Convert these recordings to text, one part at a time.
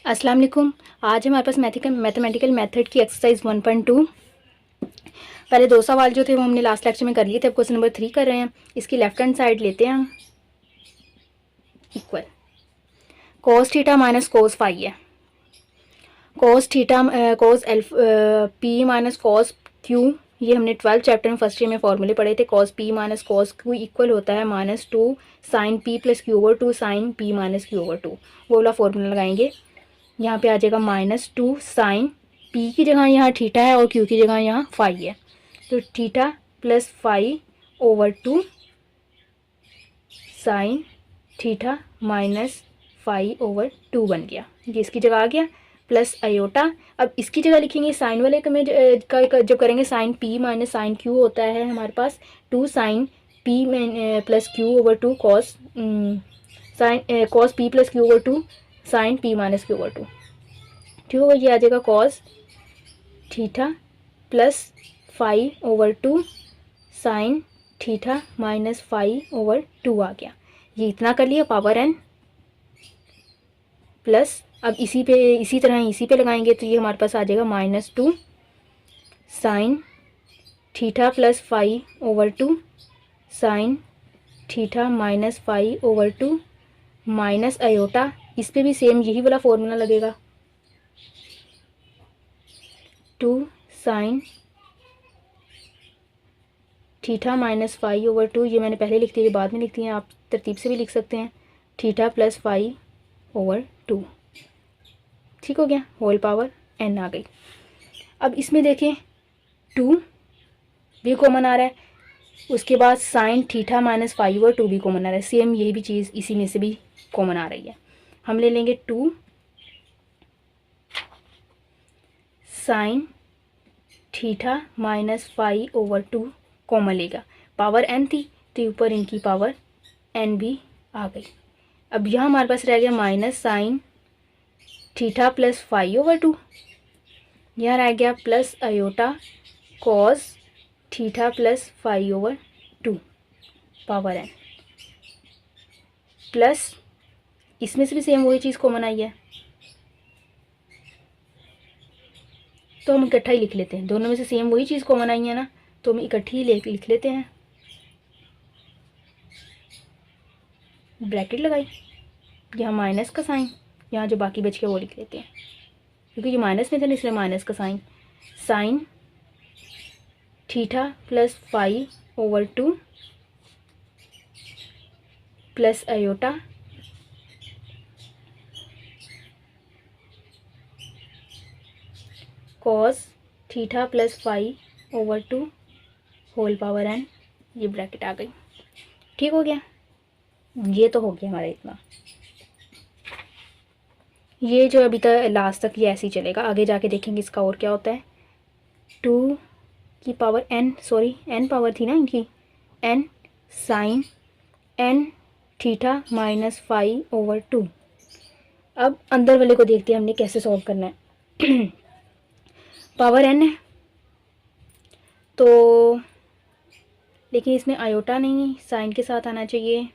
अस्सलाम वालेकुम। आज हमारे पास मैथमेटिकल मेथड की एक्सरसाइज 1.2। पहले दो सवाल जो थे वो हमने लास्ट लेक्चर में कर लिए थे। अब क्वेश्चन नंबर 3 कर रहे हैं। इसकी लेफ्ट हैंड साइड लेते हैं हम equal cos theta minus cos phi है। Cos theta cos L P minus cos Q, ये हमने 12 चैप्टर में फर्स्ट ईयर में फॉर्मूले पढ़े थे। Cos P minus cos Q equal होता है -2 sine P plus Q over 2 sine P minus Q over 2। वो वाला फॉर्मूला लगाएंगे। यहाँ पे आ जाएगा -2 साइन पी की जगह यहाँ थीटा है और क्यू की जगह यहाँ फाई है, तो theta plus phi over 2 sine theta minus phi over 2 बन गया। ये इसकी जगह आ गया प्लस अयोटा। अब इसकी जगह लिखेंगे साइन वाले में जब करेंगे sine P minus sine Q होता है हमारे पास 2 sine P plus Q over 2 cos sine cos P plus Q over 2 sine P minus Q over 2। ठीक होगा, ये आ जाएगा cos theta plus phi over 2 sine theta minus phi over 2 आ गया। ये इतना कर लिया पावर एन प्लस। अब इसी तरह इसी पे लगाएंगे तो ये हमारे पास आ जाएगा -2 sine theta plus phi over 2 sine theta minus phi over 2 minus अयोटा। इस पे भी सेम यही वाला फॉर्मूला लगेगा 2 sine theta minus phi over 2, ये मैंने पहले लिख दिया, ये बाद में लिखती हैं, आप तरतीब से भी लिख सकते हैं, थीटा प्लस फाई ओवर 2। ठीक हो गया, होल पावर n आ गई। अब इसमें देखें 2 भी कॉमन आ रहा है, उसके बाद sine theta minus phi over 2 भी कॉमन आ रहा है। सेम यही भी चीज़ इसी में से भी कॉमन आ रही है। हम ले लेंगे 2 sine theta minus phi over 2 common लेगा, पावर n थी तो ऊपर इनकी पावर n भी आ गई। अब यहाँ हमारे पास रह गया minus sine theta plus phi over 2, यहाँ रह गया plus iota cos theta plus phi over 2 power n plus इसमें से भी सेम वही चीज़ कॉमन आई है तो हम इकट्ठा ही लिख लेते हैं। दोनों में से सेम वही चीज़ कॉमन आई है ना, तो हम इकट्ठी ही लिख लेते हैं। ब्रैकेट लगाई, यहाँ माइनस का साइन, यहाँ जो बाकी बच के वो लिख लेते हैं क्योंकि ये माइनस में था इसलिए माइनस का sine. Sine theta plus phi over 2 plus iota cos theta plus phi over 2 power power n, ये ब्रैकेट आ गई। ठीक हो गया, ये तो हो गया हमारा इतना। ये जो अभी तक लास्ट तक ये ऐसे ही चलेगा, आगे जाके देखेंगे इसका और क्या होता है। 2 की power n, sorry n power थी ना इनकी, n sine n theta minus phi over 2। अब अंदर वाले को देखते हैं हमने कैसे सॉल्व करना है। पावर n है तो, लेकिन इसमें आयोटा नहीं, साइन के साथ आना चाहिए।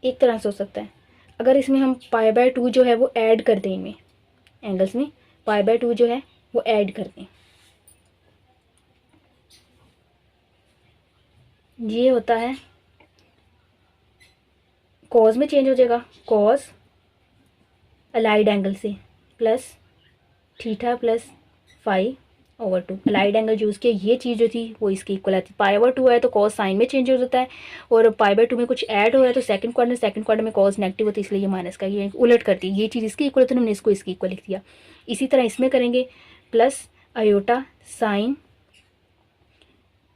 एक तरह से हो सकता है अगर इसमें हम π/2 जो है वो ऐड कर दें, इनमें एंगल्स में π/2 जो है वो ऐड कर दें, ये होता है कॉस में चेंज हो जाएगा, कॉस अलाइड एंगल से plus theta plus phi over 2। Allied angle use किया, ये चीज़ जो थी वो इसकी इक्वल आती है। π/2 है तो कॉस साइन में चेंज हो जाता है, और π/2 में कुछ ऐड हो रहा है तो सेकंड क्वाड्रेंट में कॉस नेगेटिव होती है, इसलिए ये माइनस का ये उलट करती है। ये चीज़ इसकी इक्वल है तो हमने इसको इसकी इक्वल लिख दिया। इसी तरह इसमें करेंगे plus iota sine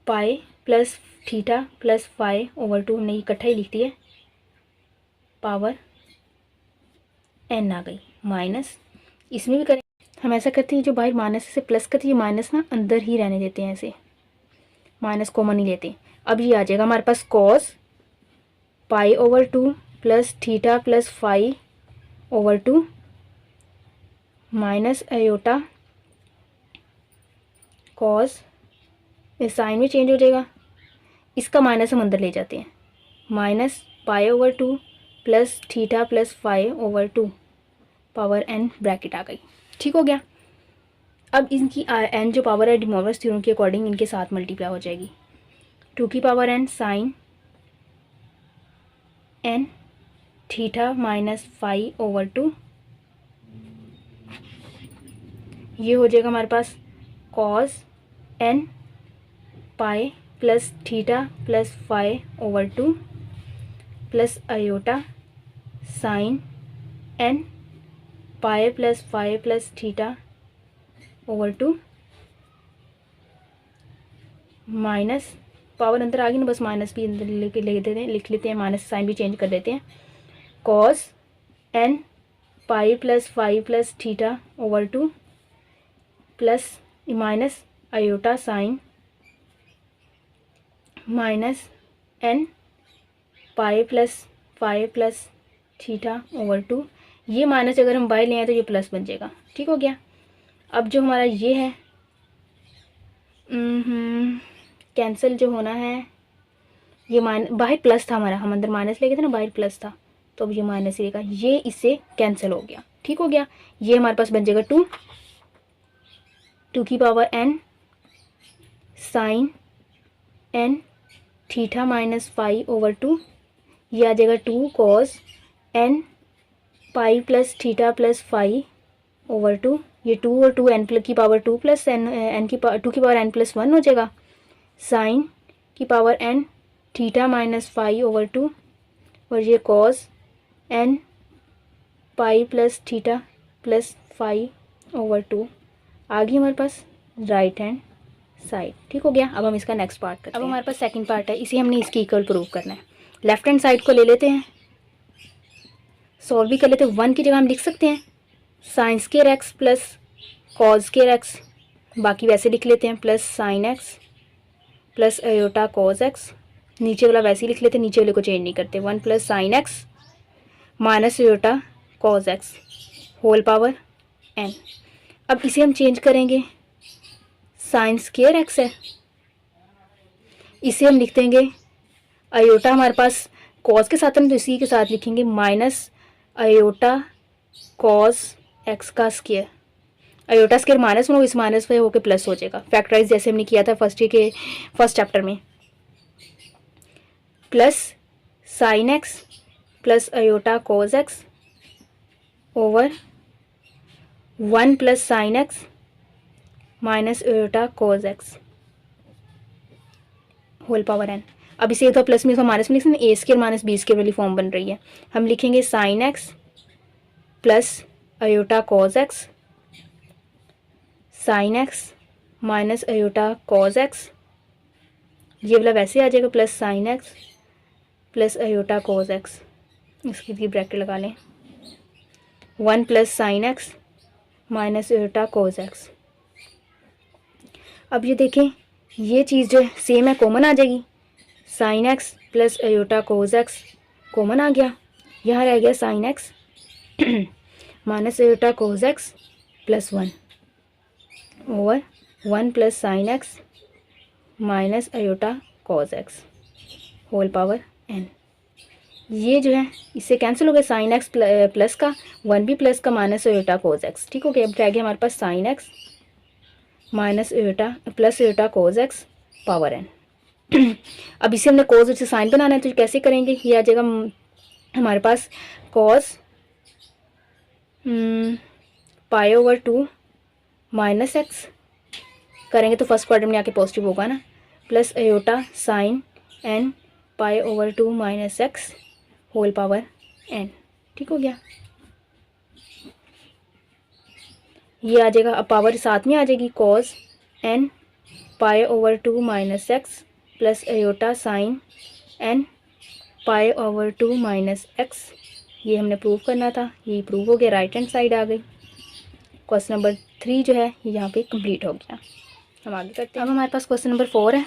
pi plus theta plus phi over 2, हमने इकट्ठा ही लिख दिया, पावर n आ गई माइनस। इसमें भी करें, हम ऐसा करते हैं जो बाहर माइनस से प्लस करती है, माइनस ना अंदर ही रहने देते हैं, ऐसे माइनस कॉमन ही लेते हैं। अब ये आ जाएगा हमारे पास cos pi over 2 plus theta plus phi over 2 minus iota cos, sign में चेंज हो जाएगा, इसका माइनस हम अंदर ले जाते हैं, minus pi over 2 plus theta plus phi over 2 power n bracket आ गई। ठीक हो गया। अब इनकी n जो पावर है डी मॉर्गन्स थ्योरम के अकॉर्डिंग इनके साथ मल्टीप्लाई हो जाएगी। 2 की power n sine n theta minus phi over 2, ये हो जाएगा हमारे पास cos n pi plus theta plus phi over 2 plus iota sine n pi plus phi plus theta over 2 minus power अंदर आ गई ना, बस माइनस भी अंदर लिख लेते हैं, माइनस साइन भी चेंज कर देते हैं। Cos n pi plus five plus theta over 2 plus minus iota sine minus n pi plus five plus theta over 2, ये माइनस अगर हम बाहर ले आए तो ये प्लस बन जाएगा। ठीक हो गया। अब जो हमारा ये है कैंसिल जो होना है, ये बाहर प्लस था हमारा, हम अंदर माइनस ले गए थे ना, बाहर प्लस था, तो अब ये माइनस रहेगा, ये इससे कैंसिल हो गया। ठीक हो गया। ये हमारे पास बन जाएगा 2 की power n sine n theta minus phi over 2, ये आ जाएगा 2 cos n pi plus theta plus phi over 2, ये 2 और 2 n की पावर 2 प्लस n की 2 की पावर n प्लस 1 हो जाएगा, साइन की power n theta minus phi over 2, और ये cos n pi plus theta plus phi over 2 आ गई हमारे पास राइट हैंड साइड। ठीक हो गया। अब हम इसका नेक्स्ट पार्ट करते हैं। अब हमारे पास सेकंड पार्ट है, इसे हमने इसकी इक्वल प्रूव करना है। लेफ्ट हैंड साइड को ले लेते हैं, सॉल्व भी कर लेते हैं। 1 की जगह हम लिख सकते हैं sine square x plus cos square x, बाकी वैसे लिख लेते हैं, plus sine x plus iota cos x, नीचे वाला वैसे ही लिख लेते हैं, नीचे वाले को चेंज नहीं करते। 1 plus sine x minus iota cos x whole power n। अब इसे हम चेंज करेंगे, साइन स्क्वायर एक्स है, इसे हम लिख देंगे आयोटा, हमारे पास कॉस के साथ हम तो इसी के साथ लिखेंगे माइनस आयोटा कॉस एक्स का स्क्वायर, आयोटा स्क्वायर माइनस में इस माइनस में होकर प्लस हो जाएगा, फैक्टराइज जैसे हमने किया था फर्स्ट चैप्टर में, plus sine x plus iota cos X over 1 plus sine x minus iota cos x whole power n। अब इसे तो प्लस में इसको माइनस में लिख सकते हैं, ए स्क्वायर माइनस बी स्क्वायर वाली फॉर्म बन रही है। हम लिखेंगे sine x plus iota cos x sine x minus iota cos x, ये वाला वैसे आ जाएगा, plus sine x plus iota cos x, इसकी भी ब्रैकेट लगा लें, 1 plus sine x minus iota cos x. अब ये देखें, ये चीज़ जो है सेम है, कॉमन आ जाएगी, sine x plus iota cos x common आ गया, यहाँ रह गया sine x minus iota cos x plus 1 over 1 plus sine x minus iota cos x whole power n। ये जो है इससे कैंसिल हो गया, साइन एक्स प्लस का 1 भी प्लस का माइनस आयोटा कॉस एक्स। ठीक हो गया। अब रह गया हमारे पास sine x minus iota plus iota cos x power n। अब इसे हमने कॉस से साइन बनाना है, तो कैसे करेंगे, ये आ जाएगा हमारे पास cos pi over 2 minus x करेंगे तो फर्स्ट क्वाड्रेंट में आके पॉजिटिव होगा ना, plus iota sine n pi over 2 minus x whole power n। ठीक हो गया। ये आ जाएगा, अब पावर साथ में आ जाएगी, cos n pi over 2 minus x plus iota sine n pi over 2 minus x, ये हमने प्रूव करना था, ये प्रूव हो गया, राइट हैंड साइड आ गई। क्वेश्चन नंबर 3 जो है ये यहाँ पे कंप्लीट हो गया। हम आगे करते हैं। अब हमारे पास क्वेश्चन नंबर 4 है,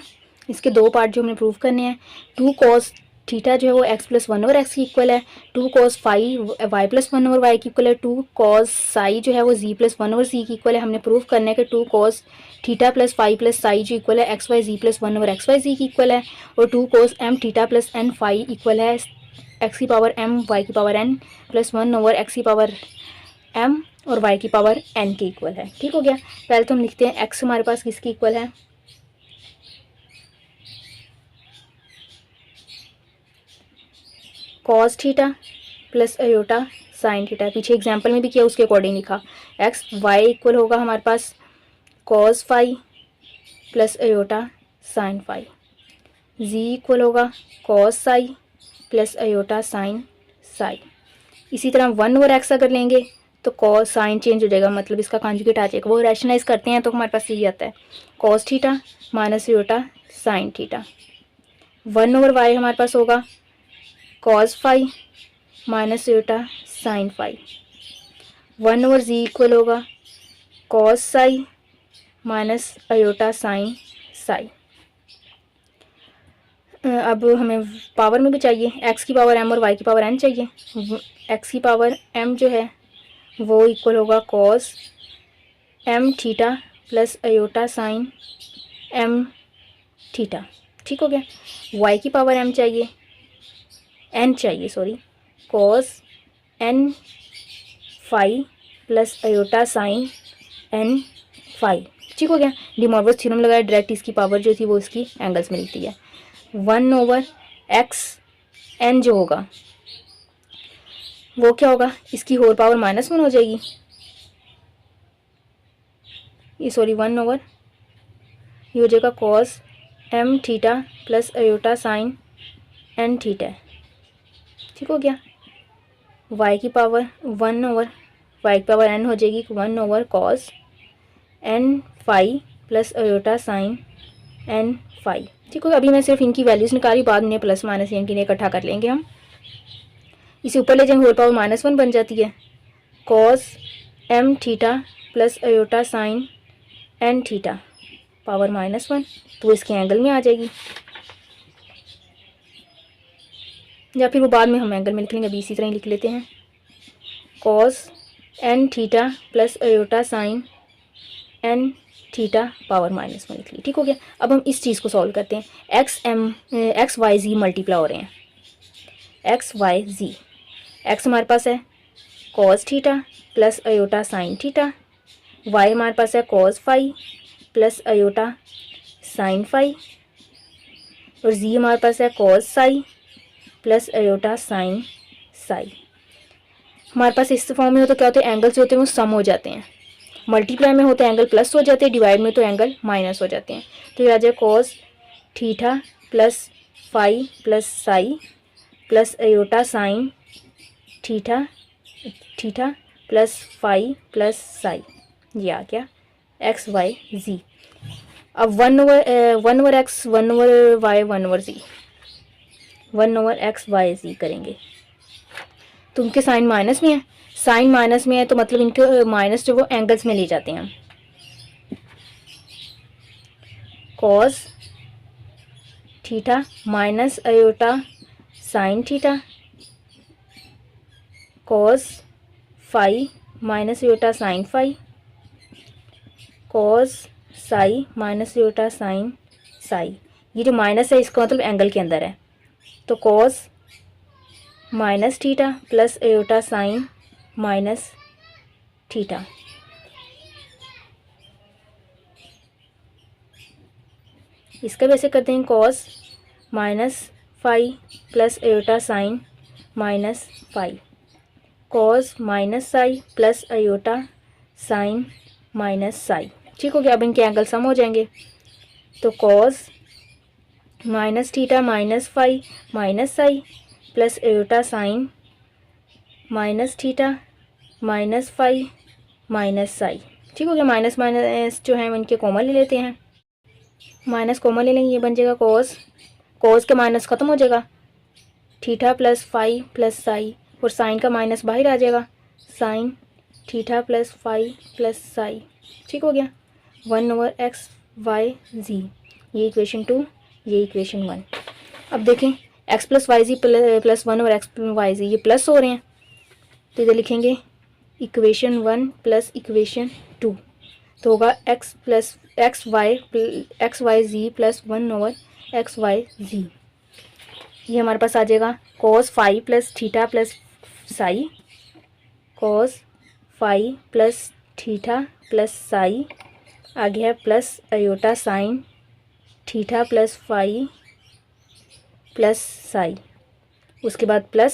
इसके 2 पार्ट जो हमने प्रूव करने हैं। 2 कॉस थीटा जो है वो x प्लस 1 ओवर एक्स की इक्वल है, 2 cos phi y plus 1 over Y की इक्वल है, 2 कॉस साई जो है वो z प्लस 1 ओवर सी की इक्वल है। हमने प्रूव करना है कि 2 cos theta plus phi plus psi जो इक्वल है x y z plus 1 over x y z की इक्वल है, और 2 cos m theta plus n phi equal है एक्स की पावर m वाई की power n plus 1 over x की power m और y की पावर n के इक्वल है। ठीक हो गया। पहले तो हम लिखते हैं x हमारे पास किसके इक्वल है, cos theta plus iota sine theta. पीछे एग्जाम्पल में भी किया, उसके अकॉर्डिंग लिखा। एक्स वाई इक्वल होगा हमारे पास cos phi plus iota sine phi. Z equal होगा cos psi plus iota sine psi. इसी तरह 1 ओवर एक्स अगर लेंगे तो कॉस साइन चेंज हो जाएगा, मतलब इसका कॉन्जुगेट आ जाएगा। वो रैशनलाइज करते हैं तो हमारे पास यही आता है, cos theta minus iota sine theta. 1 over Y हमारे पास होगा cos phi minus iota sine phi. 1 over जी इक्वल होगा cos psi minus iota sine Sai. अब हमें पावर में भी चाहिए, एक्स की पावर m और y की पावर n चाहिए। एक्स की पावर m जो है वो इक्वल होगा cos m theta plus iota sine m theta. ठीक हो गया। y की पावर m चाहिए, n चाहिए sorry, cos n phi plus iota sine n phi. ठीक हो गया। डी मॉर्गन्स थ्योरम लगाया, डायरेक्ट इसकी पावर जो थी वो इसकी एंगल्स में लिखती है। 1 ओवर एक्स एन जो होगा वो क्या होगा, इसकी होल पावर -1 हो जाएगी, ये सॉरी 1 ओवर ये हो जाएगा cos m theta plus iota sine n theta. ठीक हो गया। y की पावर 1 ओवर y की पावर n हो जाएगी 1 over cos n phi plus iota sine n phi. ठीक हो गया। अभी मैं सिर्फ इनकी वैल्यूज़ निकाली, बाद में प्लस माइनस इनके लिए इकट्ठा कर लेंगे हम। इसे ऊपर ले जाएंगे, होल पावर -1 बन जाती है, cos m theta plus iota sine n theta power -1, तो इसके एंगल में आ जाएगी, या फिर वो बाद में हम एंगल में लिख लेंगे, अभी इसी तरह ही लिख लेते हैं, cos n theta plus iota sine n theta power -1 लिख ली। ठीक हो गया। अब हम इस चीज़ को सॉल्व करते हैं। एक्स वाई जी मल्टीप्लाई हो रहे हैं, एक्स वाई जी। एक्स हमारे पास है cos theta plus iota sine theta, Y हमारे पास है cos phi plus iota sine phi, और जी हमारे पास है cos psi plus iota sine psi. हमारे पास इस फॉर्म में हो तो क्या होते हैं, एंगल्स होते हैं वो सम हो जाते हैं, मल्टीप्लाई में होते हैं एंगल प्लस हो जाते हैं, डिवाइड में तो एंगल माइनस हो जाते हैं। तो ये आ जाए cos theta plus phi plus psi plus iota sine theta theta plus phi plus psi, ये आ गया एक्स वाई जी। अब 1 over x 1 over y 1 over z, 1 over x y z करेंगे तो उनके साइन माइनस में है, साइन माइनस में है तो मतलब इनके माइनस जो वो एंगल्स में ले जाते हैं। Cos theta minus iota sine theta, cos phi minus iota sine phi, cos psi minus iota sine psi. ये जो माइनस है इसका मतलब एंगल के अंदर है, तो cos minus theta plus iota sine minus theta. इसका भी ऐसे करते हैं, cos minus phi plus iota sine minus phi, cos minus psi plus iota sine minus psi. ठीक हो गया। अब इनके एंगल सम हो जाएंगे, तो cos minus theta minus phi minus psi plus iota sine minus theta minus phi minus psi. ठीक हो गया। माइनस माइनस जो है इनके कॉमन ले लेते हैं, माइनस कॉमन ले लेंगे, ये बन जाएगा कॉस, कॉस के माइनस ख़त्म हो जाएगा, theta plus phi plus psi, और साइन का माइनस बाहर आ जाएगा, sine theta plus phi plus psi. ठीक हो गया। 1 ओवर एक्स वाई जी, ये इक्वेशन 2, ये इक्वेशन 1। अब देखें x plus Y z plus 1 over x y z, ये प्लस हो रहे हैं तो इधर लिखेंगे इक्वेशन 1 प्लस इक्वेशन 2, तो होगा x y z plus 1 over x y z. ये हमारे पास आ जाएगा cos phi plus theta plus psi, cos phi plus theta plus psi, आ गया है plus iota sine theta plus phi plus psi, उसके बाद प्लस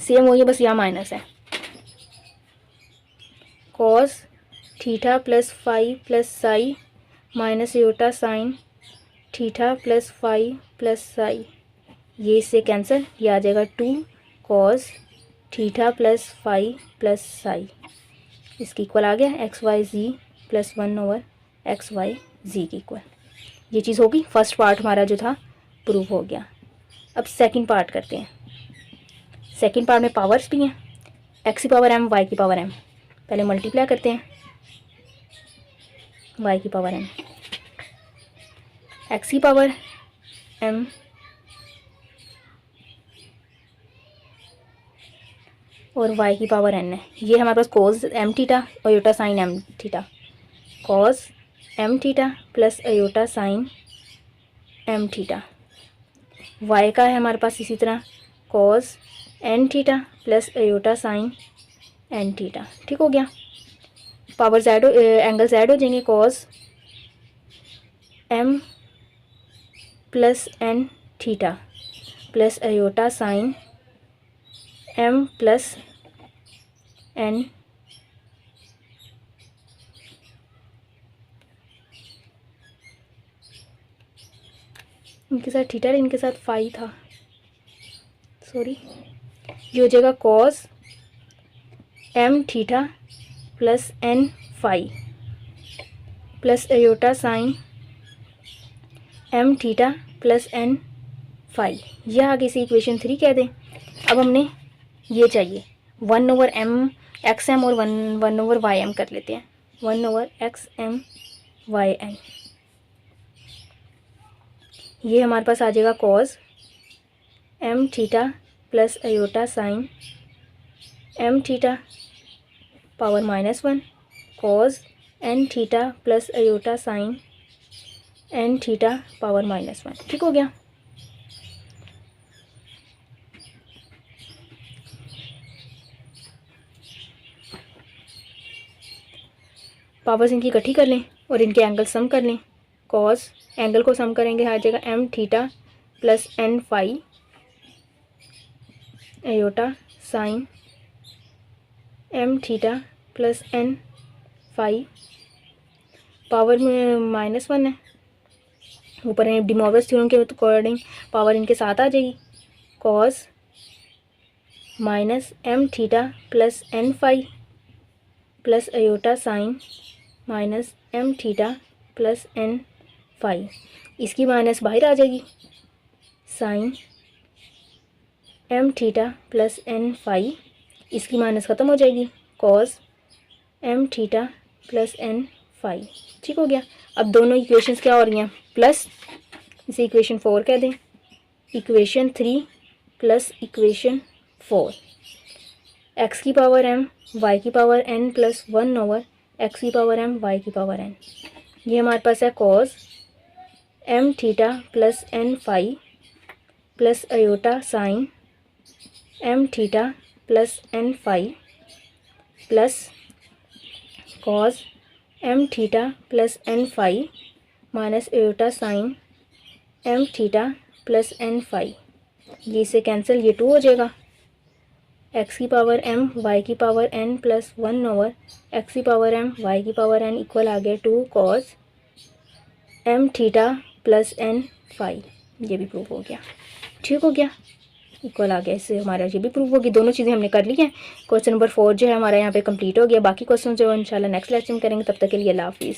सेम वही है, बस यहाँ माइनस है, cos theta plus phi plus psi minus iota sine theta plus phi plus psi, ये इससे कैंसिल, ये आ जाएगा 2 cos theta plus phi plus psi, इसकी इक्वल आ गया x y z plus 1/xy/z की इक्वल। ये चीज़ होगी, फर्स्ट पार्ट हमारा जो था प्रूव हो गया। अब सेकंड पार्ट करते हैं। सेकंड पार्ट में पावर्स भी हैं, x की पावर m y की पावर m, पहले मल्टीप्लाई करते हैं y की पावर m, x की पावर m और y की पावर n है। ये हमारे पास cos m theta aorta sine m theta, cos m theta plus iota sine m theta, y का है हमारे पास इसी तरह cos n theta plus iota sine n theta. ठीक हो गया, पावर एंगल्स ऐड हो जाएंगे, cos m plus n theta plus iota sine m plus n इनके साथ थीटा, इनके साथ फाई था, सॉरी, ये हो जाएगा cos m theta plus n phi plus iota sine m theta plus n phi, यह आगे से इक्वेशन 3 कह दें। अब हमने ये चाहिए 1/m xm और 1/ym कर लेते हैं, 1/xm yn, ये हमारे पास आ जाएगा cos m theta plus iota sine m theta power -1 cos n theta plus iota sine n theta power -1। ठीक हो गया, पावर्स इनकी इकट्ठी कर लें और इनके एंगल सम कर लें, cos एंगल को सम करेंगे, आ जाएगा m theta plus n phi iota sine m theta plus n phi, power में -1 है, ऊपर है डिमॉर्गन्स थ्योरम के अकॉर्डिंग पावर इनके साथ आ जाएगी, cos -m theta plus n phi plus iota sine -m theta plus n phi, इसकी माइनस बाहर आ जाएगी, sine m theta plus n phi, इसकी माइनस ख़त्म हो जाएगी, cos m theta plus n phi. ठीक हो गया, अब दोनों इक्वेशंस क्या हो रही हैं, प्लस, इसे इक्वेशन 4 कह दें, इक्वेशन 3 प्लस इक्वेशन 4, x की पावर m y की पावर n प्लस 1/x की पावर m y की पावर n, ये हमारे पास है cos m theta plus n phi plus iota sine m theta plus n phi plus cos m theta plus n phi minus iota sine m theta plus n phi, ये इसे cancel, ये 2 हो जाएगा, x की power m y की power n plus 1/x की power m y की power n इक्वल आ गया 2 cos m theta plus n phi, ये भी प्रूव हो गया। ठीक हो गया, इक्वल आ गया, इससे हमारा ये भी प्रूव होगी, दोनों चीज़ें हमने कर ली हैं। क्वेश्चन नंबर 4 जो है हमारा यहाँ पे कंप्लीट हो गया, बाकी क्वेश्चन जो इंशाल्लाह नेक्स्ट लेक्चर में करेंगे, तब तक के लिए अल्लाह हाफिज़।